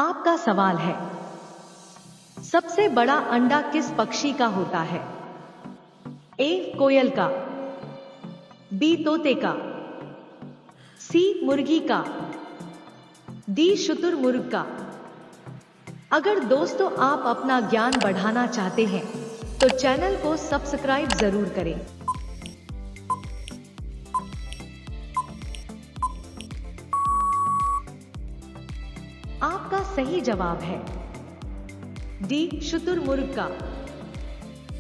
आपका सवाल है, सबसे बड़ा अंडा किस पक्षी का होता है? ए कोयल का, बी तोते का, सी मुर्गी का, डी शुतुरमुर्ग का। अगर दोस्तों आप अपना ज्ञान बढ़ाना चाहते हैं तो चैनल को सब्सक्राइब जरूर करें। आपका सही जवाब है डी शुतुरमुर्ग का।